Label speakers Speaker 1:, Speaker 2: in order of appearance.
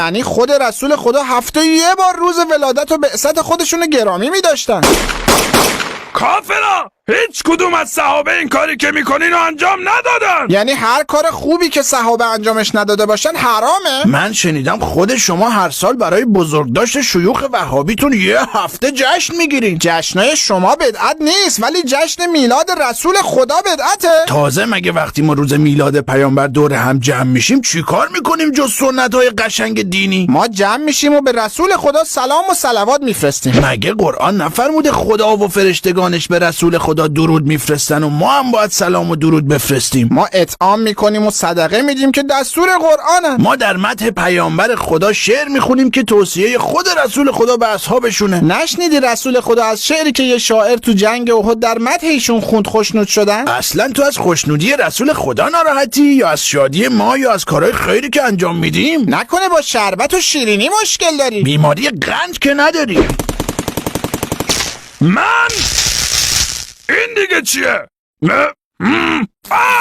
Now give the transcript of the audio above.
Speaker 1: یعنی خود رسول خدا هفته یه بار روز ولادت و بعثت خودشونو گرامی می‌داشتن.
Speaker 2: کافرا، هیچ کدوم از صحابه این کاری که میکنین رو انجام ندادن.
Speaker 1: یعنی هر کار خوبی که صحابه انجامش نداده باشن حرامه؟
Speaker 3: من شنیدم خود شما هر سال برای بزرگداشت شیوخ وهابیتون یه هفته جشن میگیرین.
Speaker 1: جشنای شما بدعت نیست، ولی جشن میلاد رسول خدا بدعته.
Speaker 3: تازه مگه وقتی ما روز میلاد پیامبر دور هم جمع میشیم چیکار میکنیم جز سنت‌های قشنگ دینی؟
Speaker 1: ما جمع میشیم و به رسول خدا سلام و صلوات میفرستیم.
Speaker 3: مگه قرآن نفرموده خدا و فرشتگانش به رسول خدا درود میفرستن و ما هم باید سلام و درود بفرستیم؟
Speaker 1: ما اطعام میکنیم و صدقه میدیم که دستور قرآنه.
Speaker 3: ما در مدح پیامبر خدا شعر میخونیم که توصیه خود رسول خدا به اصحابشونه.
Speaker 1: نشنیدی رسول خدا از شعری که یه شاعر تو جنگ احد در مدح ایشون خوند خوشنود شدن؟
Speaker 3: اصلا تو از خوشنودی رسول خدا ناراحتی یا از شادی ما یا از کارهای خیری که انجام میدیم؟
Speaker 1: نکنه با شربت و شیرینی مشکل داری؟
Speaker 3: بیماری قند که نداری.
Speaker 2: من این دیگه چیه؟